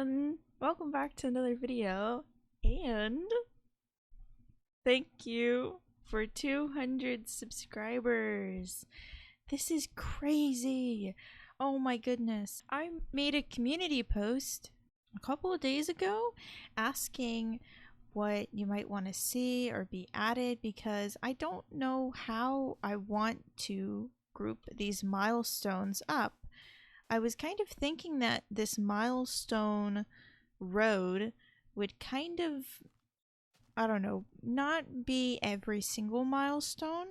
everyone! Welcome back to another video, and thank you for 200 subscribers. This is crazy. Oh my goodness. I made a community post a couple of days ago asking what you might want to see or be added because I don't know how I want to group these milestones up. I was kind of thinking that this milestone road would kind of, I don't know, not be every single milestone,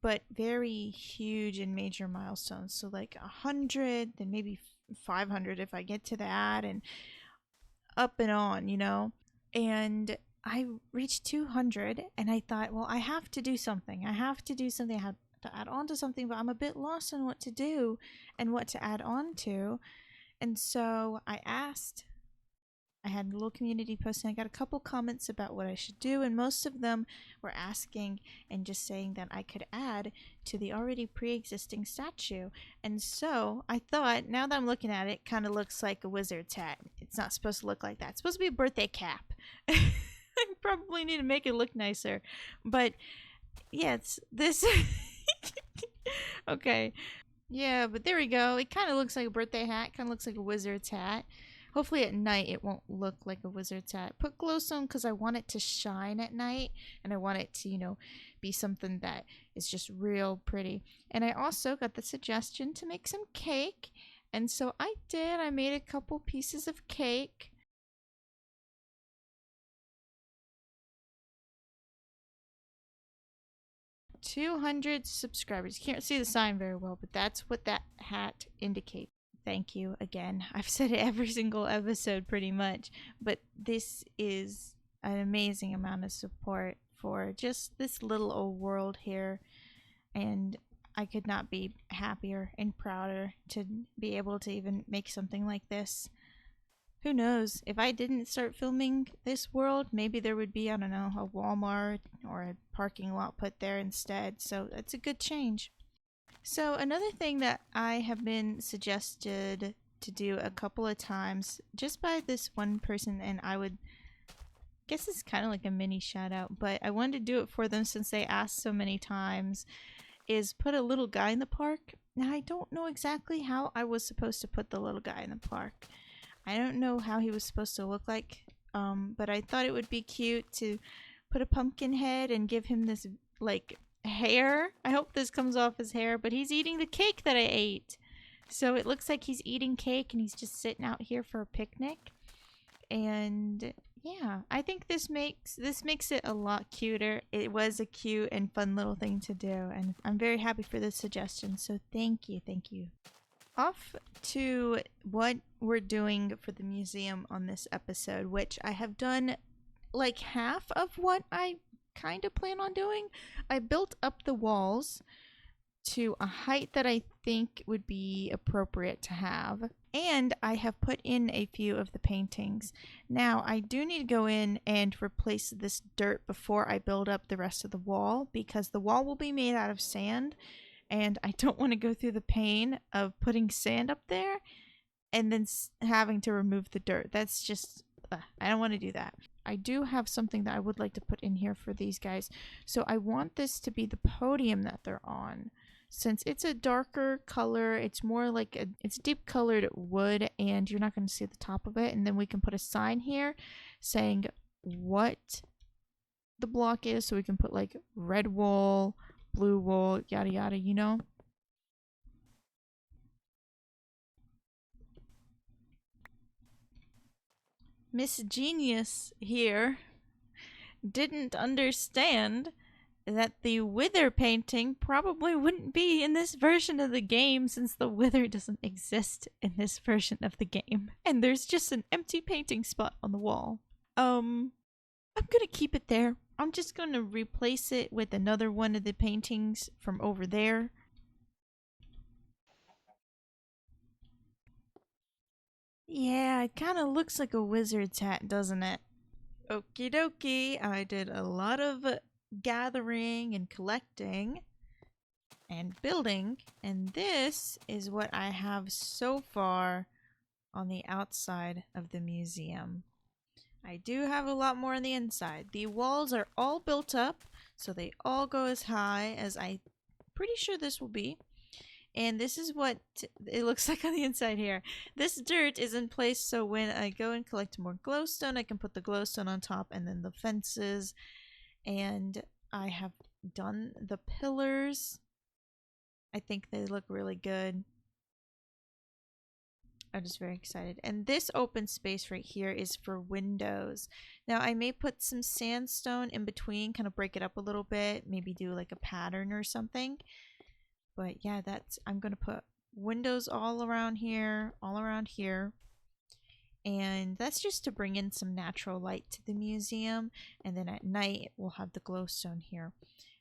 but very huge and major milestones. So like 100, then maybe 500 if I get to that, and up and on, you know? And I reached 200 and I thought, well, I have to do something. I have to do something. I have to add on to something, but I'm a bit lost on what to do and what to add on to. And so I had a little community post and I got a couple comments about what I should do, and most of them were asking and just saying that I could add to the already pre-existing statue. And so I thought, now that I'm looking at it, it kind of looks like a wizard's hat. It's not supposed to look like that. It's supposed to be a birthday cap. I probably need to make it look nicer, but yeah, it's this. Okay, yeah, but there we go. It kind of looks like a birthday hat. Kind of looks like a wizard's hat. Hopefully at night it won't look like a wizard's hat. Put glowstone because I want it to shine at night, and I want it to, you know, be something that is just real pretty. And I also got the suggestion to make some cake, and so I did. I made a couple pieces of cake. $200 subscribers. You can't see the sign very well, but that's what that hat indicates. Thank you again. I've said it every single episode pretty much, but this is an amazing amount of support for just this little old world here, and I could not be happier and prouder to be able to even make something like this. Who knows, if I didn't start filming this world, maybe there would be, I don't know, a Walmart or a parking lot put there instead, so it's a good change. So another thing that I have been suggested to do a couple of times just by this one person, and I would guess it's kind of like a mini shout out, but I wanted to do it for them since they asked so many times, is put a little guy in the park. Now I don't know exactly how I was supposed to put the little guy in the park. I don't know how he was supposed to look like, but I thought it would be cute to put a pumpkin head and give him this like hair. I hope this comes off his hair, but he's eating the cake that I ate. So it looks like he's eating cake and he's just sitting out here for a picnic. And yeah, I think this makes it a lot cuter. It was a cute and fun little thing to do, and I'm very happy for this suggestion. So thank you, thank you. Off to what we're doing for the museum on this episode, which I have done like half of what I kind of plan on doing. I built up the walls to a height that I think would be appropriate to have, and I have put in a few of the paintings. Now I do need to go in and replace this dirt before I build up the rest of the wall, because the wall will be made out of sand, and I don't want to go through the pain of putting sand up there and then having to remove the dirt. That's just, I don't want to do that. I do have something that I would like to put in here for these guys. So I want this to be the podium that they're on. Since it's a darker color, it's more like it's deep colored wood, and you're not going to see the top of it. And then we can put a sign here saying what the block is. So we can put like red wool, blue wool, yada yada, you know? Miss Genius here didn't understand that the wither painting probably wouldn't be in this version of the game, since the wither doesn't exist in this version of the game. And there's just an empty painting spot on the wall. I'm gonna keep it there. I'm just gonna replace it with another one of the paintings from over there. Yeah, it kind of looks like a wizard's hat, doesn't it? Okie dokie, I did a lot of gathering and collecting and building, and this is what I have so far on the outside of the museum. I do have a lot more on the inside. The walls are all built up, so they all go as high as I'm pretty sure this will be. And this is what it looks like on the inside here. This dirt is in place, so when I go and collect more glowstone, I can put the glowstone on top and then the fences. And I have done the pillars. I think they look really good. I'm just very excited. And this open space right here is for windows. Now I may put some sandstone in between, kind of break it up a little bit, maybe do like a pattern or something. But yeah, I'm going to put windows all around here, And that's just to bring in some natural light to the museum. And then at night, we'll have the glowstone here.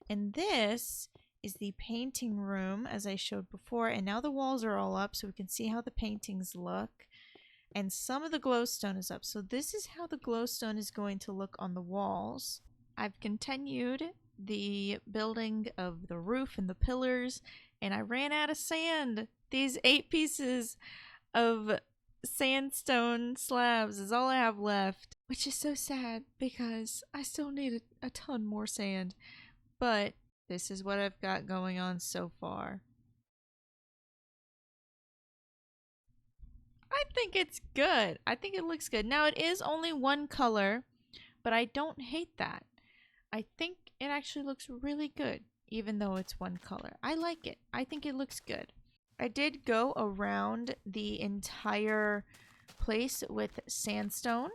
And this is the painting room, as I showed before. And now the walls are all up, so we can see how the paintings look. And some of the glowstone is up. So this is how the glowstone is going to look on the walls. I've continued the building of the roof and the pillars, and I ran out of sand. These 8 pieces of sandstone slabs is all I have left, which is so sad because I still need a ton more sand. But this is what I've got going on so far. I think it's good. I think it looks good. Now it is only one color, but I don't hate that. I think it actually looks really good, even though it's one color. I like it. I think it looks good. I did go around the entire place with sandstone,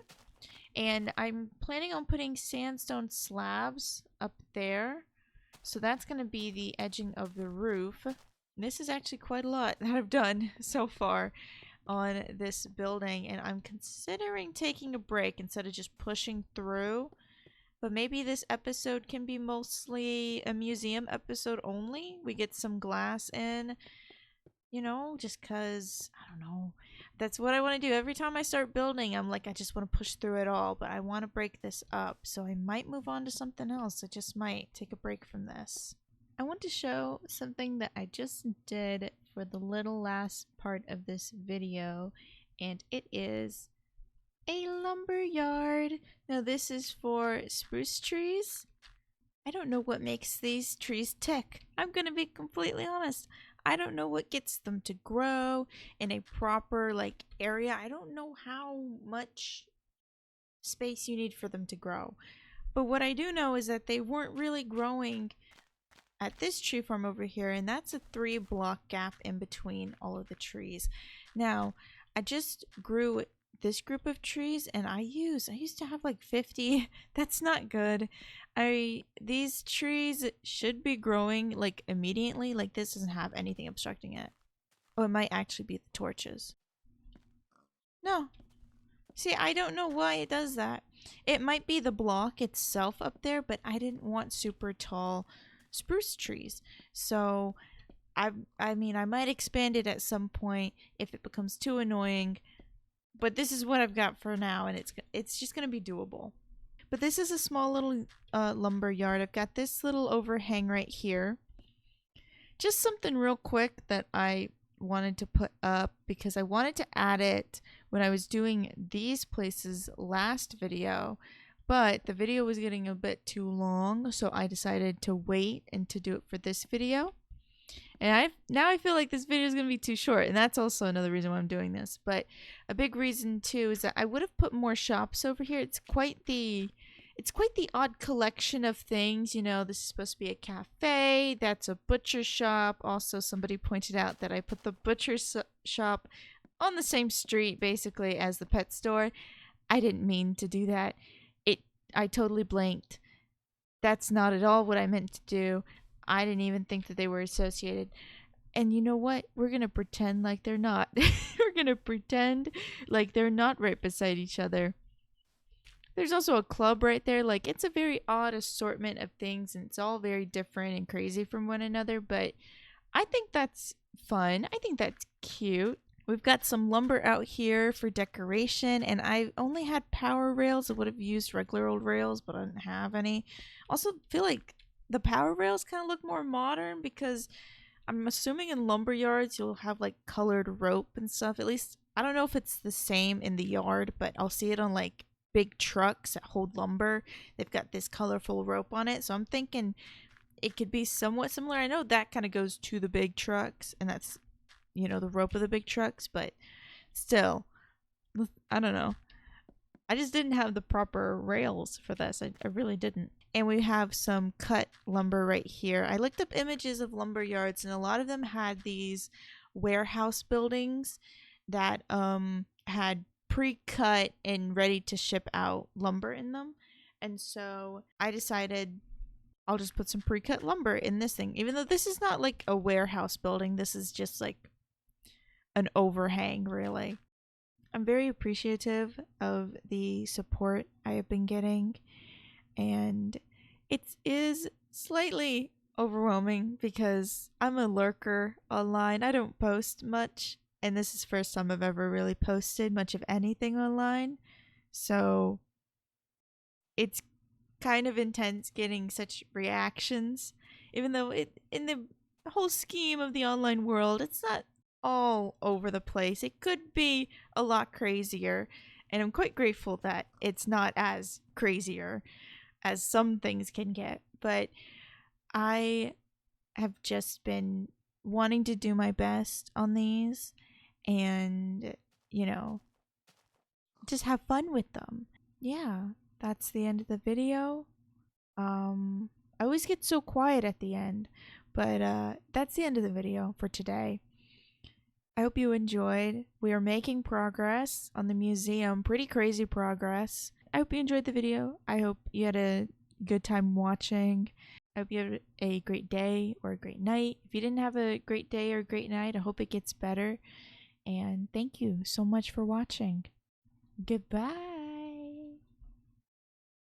and I'm planning on putting sandstone slabs up there. So that's going to be the edging of the roof. This is actually quite a lot that I've done so far on this building, and I'm considering taking a break instead of just pushing through. But maybe this episode can be mostly a museum episode only. We get some glass in, you know, just because, I don't know. That's what I want to do. Every time I start building, I'm like, I just want to push through it all, but I want to break this up. So I might move on to something else. I just might take a break from this. I want to show something that I just did for the little last part of this video, and it is a lumber yard. Now this is for spruce trees. I don't know what makes these trees tick. I'm gonna be completely honest. I don't know what gets them to grow in a proper area. I don't know how much space you need for them to grow. But what I do know is that they weren't really growing at this tree farm over here, and that's a 3-block gap in between all of the trees. Now, I just grew this group of trees, and I used to have like 50. That's not good. These trees should be growing like immediately. Like this doesn't have anything obstructing it. Oh, it might actually be the torches. No. See, I don't know why it does that. It might be the block itself up there, but I didn't want super tall spruce trees. So I mean, I might expand it at some point if it becomes too annoying. But this is what I've got for now, and it's just going to be doable. But this is a small little lumber yard. I've got this little overhang right here. Just something real quick that I wanted to put up because I wanted to add it when I was doing these places last video. But the video was getting a bit too long, so I decided to wait and to do it for this video. And now I feel like this video is going to be too short, and that's also another reason why I'm doing this. But a big reason too is that I would have put more shops over here. It's quite the odd collection of things. You know, this is supposed to be a cafe. That's a butcher shop. Also, somebody pointed out that I put the butcher shop on the same street basically as the pet store. I didn't mean to do that. I totally blanked. That's not at all what I meant to do. I didn't even think that they were associated. And you know what? We're going to pretend like they're not. We're going to pretend like they're not right beside each other. There's also a club right there. Like, it's a very odd assortment of things, and it's all very different and crazy from one another. But I think that's fun. I think that's cute. We've got some lumber out here for decoration, and I only had power rails. I would have used regular old rails, but I didn't have any. Also feel like the power rails kind of look more modern because I'm assuming in lumber yards you'll have like colored rope and stuff. At least I don't know if it's the same in the yard, but I'll see it on like big trucks that hold lumber. They've got this colorful rope on it. So I'm thinking it could be somewhat similar. I know that kind of goes to the big trucks, and that's, the rope of the big trucks, but still, I don't know. I just didn't have the proper rails for this. I really didn't. And we have some cut lumber right here. I looked up images of lumber yards, and a lot of them had these warehouse buildings that had pre-cut and ready to ship out lumber in them. And so I decided I'll just put some pre-cut lumber in this thing. Even though this is not like a warehouse building, this is just like an overhang, really. I'm very appreciative of the support I have been getting, and it is slightly overwhelming because I'm a lurker online. I don't post much, and this is the first time I've ever really posted much of anything online. So it's kind of intense getting such reactions, even though it in the whole scheme of the online world, it's not all over the place. It could be a lot crazier, and I'm quite grateful that it's not as crazier as some things can get. But I have just been wanting to do my best on these and, just have fun with them. Yeah, that's the end of the video. I always get so quiet at the end, but that's the end of the video for today. I hope you enjoyed. We are making progress on the museum, pretty crazy progress. I hope you enjoyed the video. I hope you had a good time watching. I hope you had a great day or a great night. If you didn't have a great day or a great night, I hope it gets better. And thank you so much for watching. Goodbye.